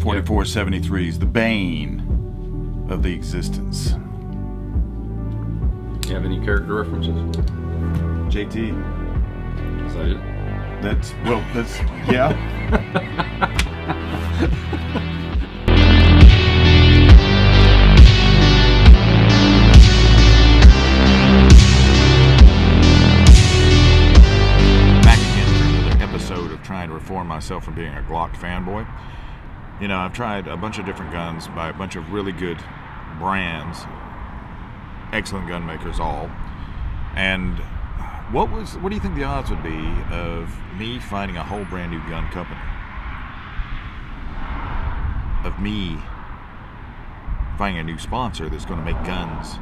4473 is the bane of the existence. You have any character references? JT. Is that it? That's, yeah. Back again for another episode of trying to reform myself from being a Glock fanboy. You know, I've tried a bunch of different guns by a bunch of really good brands, excellent gun makers all. And what do you think the odds would be of me finding a whole brand new gun company? Of me finding a new sponsor that's going to make guns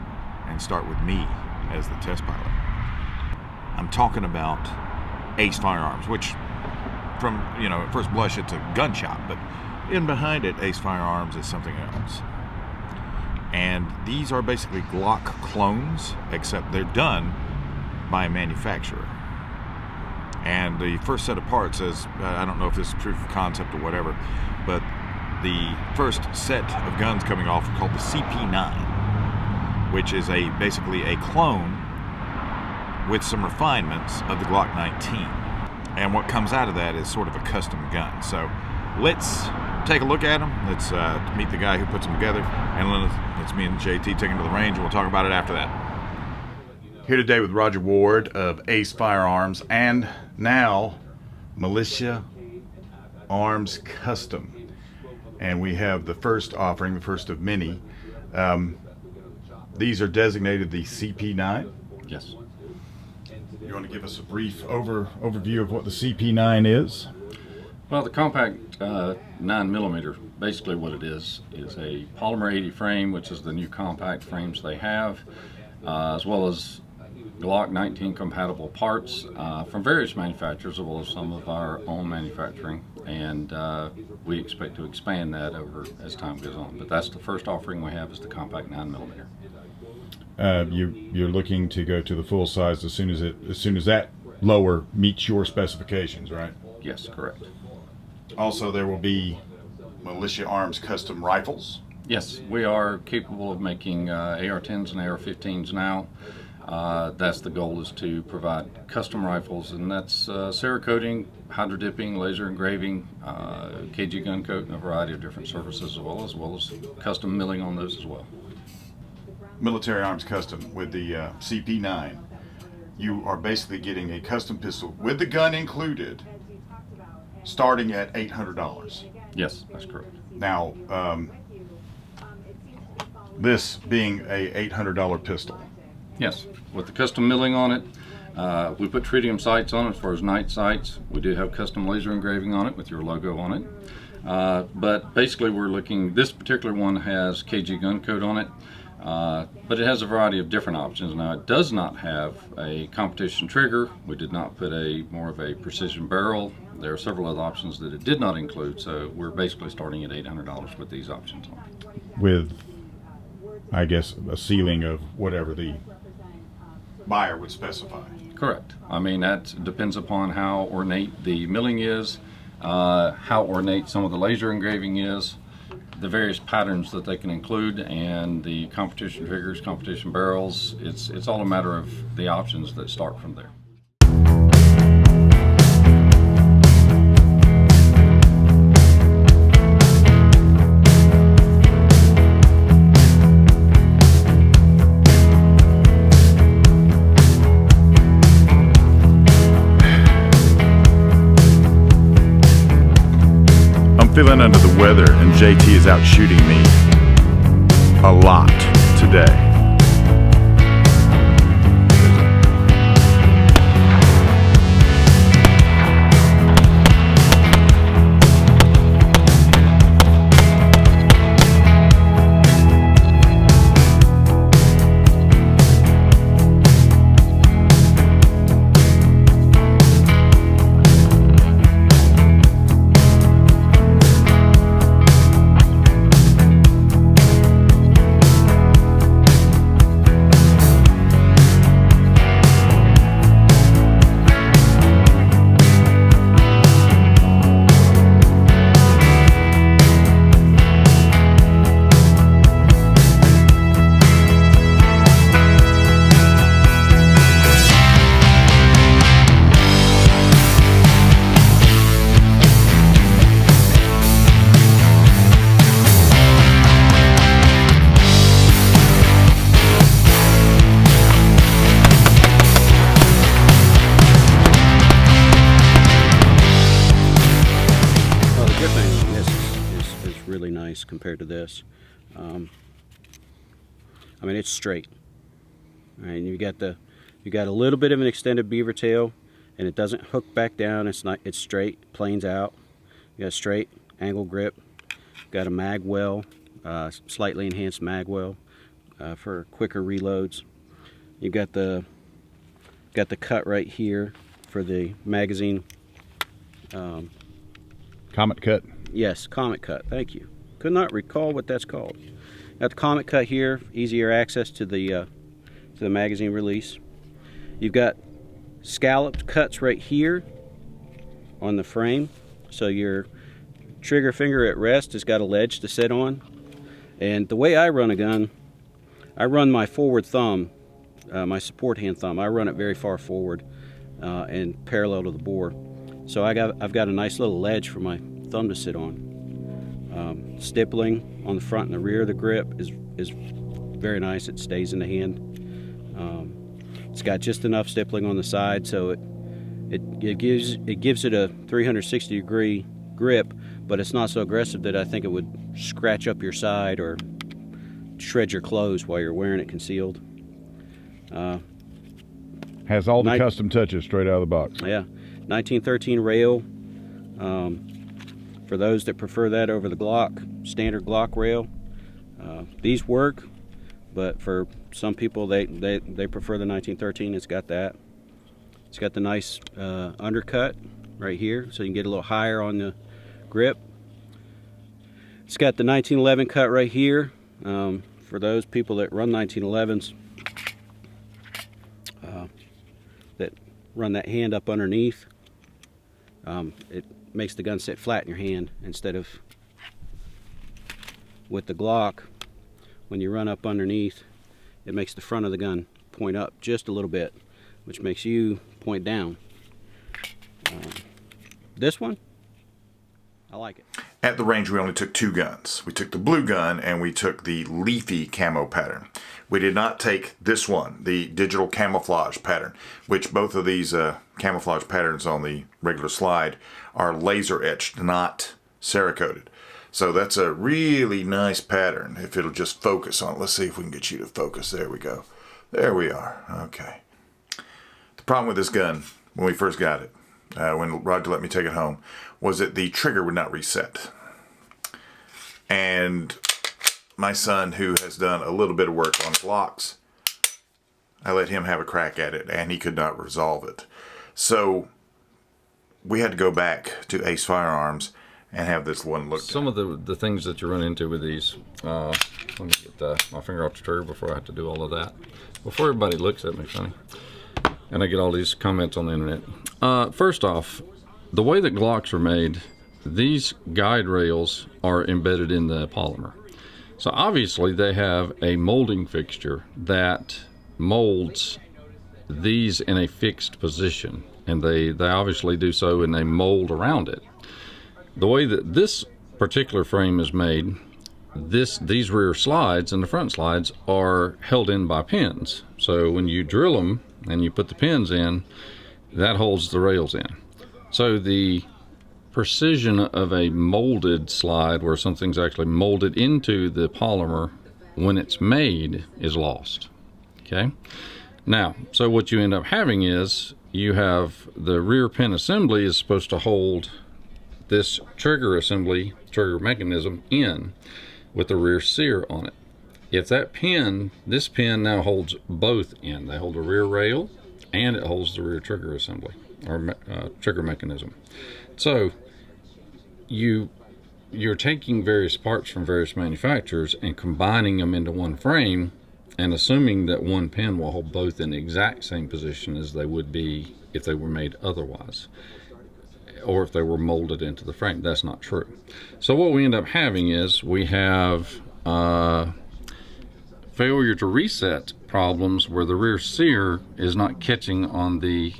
and start with me as the test pilot. I'm talking about Ace Firearms, which from, you know, at first blush it's a gun shop, but in behind it, Ace Firearms is something else. And these are basically Glock clones, except they're done by a manufacturer. And the first set of parts is, I don't know if this is proof of concept or whatever, but the first set of guns coming off are called the CP9, which is basically a clone with some refinements of the Glock 19. And what comes out of that is sort of a custom gun. So let's take a look at them. Let's meet the guy who puts them together, and let's me and JT take them to the range, and we'll talk about it after that. Here today with Roger Ward of Ace Firearms, and now Militia Arms Custom. And we have the first offering, the first of many. These are designated the CP9. Yes. You want to give us a brief overview of what the CP9 is? Well, the compact 9mm, basically what it is a Polymer 80 frame, which is the new compact frames they have, as well as Glock 19 compatible parts from various manufacturers, as well as some of our own manufacturing, and we expect to expand that over as time goes on. But that's the first offering we have, is the compact 9mm. You're looking to go to the full size as soon as that lower meets your specifications, right? Yes, correct. Also, there will be Militia Arms Custom rifles. Yes, we are capable of making AR-10s and AR-15s now. That's the goal, is to provide custom rifles, and that's Cerakoting, hydro dipping, laser engraving, KG gun coat, and a variety of different surfaces, as well as custom milling on those as well. Military Arms Custom with the CP9. You are basically getting a custom pistol with the gun included, starting at $800. Yes, that's correct. Now, this being a $800 pistol. Yes, with the custom milling on it, we put tritium sights on it as far as night sights. We do have custom laser engraving on it with your logo on it. But basically we're looking, this particular one has KG gun coat on it, but it has a variety of different options. Now, it does not have a competition trigger. We did not put more of a precision barrel. There are several other options that it did not include, so we're basically starting at $800 with these options on it. With, I guess, a ceiling of whatever the buyer would specify. Correct. I mean, that depends upon how ornate the milling is, how ornate some of the laser engraving is, the various patterns that they can include, and the competition triggers, competition barrels. It's all a matter of the options that start from there. Feeling under the weather, and JT is out shooting me a lot today. really nice compared to this. I mean, it's straight. All right, you got a little bit of an extended beaver tail, and it doesn't hook back down. It's straight, planes out. You got a straight angle grip. Got a mag well, slightly enhanced mag well for quicker reloads. You got the cut right here for the magazine. Comet cut. Yes, comet cut. Thank you. Could not recall what that's called. Got the comet cut here, easier access to the magazine release. You've got scalloped cuts right here on the frame, so your trigger finger at rest has got a ledge to sit on. And the way I run a gun, I run my forward thumb, my support hand thumb, I run it very far forward and parallel to the bore. So I've got a nice little ledge for my thumb to sit on. Stippling on the front and the rear of the grip is very nice. It stays in the hand. It's got just enough stippling on the side, so it gives it a 360-degree grip, but it's not so aggressive that I think it would scratch up your side or shred your clothes while you're wearing it concealed. Has all the custom touches straight out of the box. Yeah, 1913 rail. For those that prefer that over the Glock, standard Glock rail, these work, but for some people they prefer the 1913. It's got that. It's got the nice undercut right here, so you can get a little higher on the grip. It's got the 1911 cut right here. For those people that run 1911s, that run that hand up underneath, it makes the gun sit flat in your hand instead of with the Glock. When you run up underneath, it makes the front of the gun point up just a little bit, which makes you point down. This one, I like it. At the range, we only took two guns. We took the blue gun and we took the leafy camo pattern. We did not take this one, the digital camouflage pattern, which both of these camouflage patterns on the regular slide are laser etched, not Cerakoted. So that's a really nice pattern if it'll just focus on it. Let's see if we can get you to focus. There we go. There we are. Okay. The problem with this gun, when we first got it, when Roger let me take it home, was that the trigger would not reset. And my son, who has done a little bit of work on Glocks, I let him have a crack at it, and he could not resolve it. So we had to go back to Ace Firearms and have this one looked at. Some of the things that you run into with these, let me get my finger off the trigger before I have to do all of that. Before everybody looks at me funny, and I get all these comments on the internet. First off, the way that Glocks are made, these guide rails are embedded in the polymer. So obviously they have a molding fixture that molds these in a fixed position, and they obviously do so, and they mold around it. The way that this particular frame is made, these rear slides and the front slides are held in by pins. So when you drill them and you put the pins in, that holds the rails in. So the precision of a molded slide, where something's actually molded into the polymer when it's made, is lost. Okay? Now, so what you end up having is you have the rear pin assembly is supposed to hold this trigger mechanism in with the rear sear on it. If that pin, this pin now holds both in. They hold the rear rail and it holds the rear trigger assembly or trigger mechanism. So you're taking various parts from various manufacturers and combining them into one frame and assuming that one pin will hold both in the exact same position as they would be if they were made otherwise, or if they were molded into the frame. That's not true. So what we end up having is we have failure to reset problems where the rear sear is not catching on the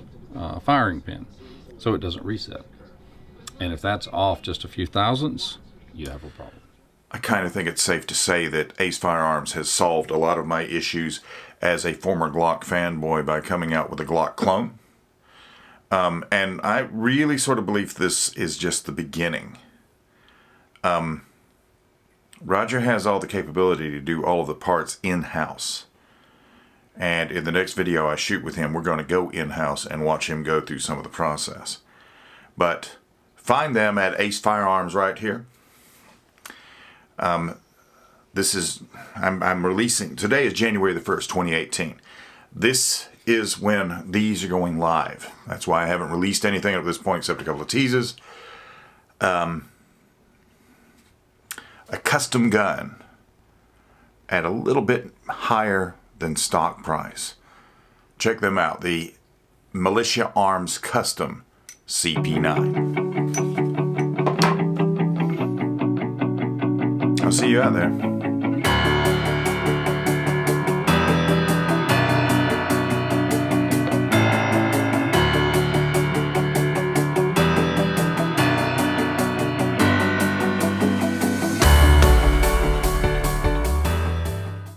firing pin, so it doesn't reset. And if that's off just a few thousandths, you have a problem. I kind of think it's safe to say that Ace Firearms has solved a lot of my issues as a former Glock fanboy by coming out with a Glock Clone. And I really sort of believe this is just the beginning. Roger has all the capability to do all of the parts in-house. And in the next video I shoot with him, we're going to go in-house and watch him go through some of the process. But find them at Ace Firearms right here. This is, I'm releasing, today is January the 1st, 2018. This is when these are going live. That's why I haven't released anything at this point except a couple of teases. A custom gun at a little bit higher than stock price. Check them out, the Militia Arms Custom CP9. I'll see you out there.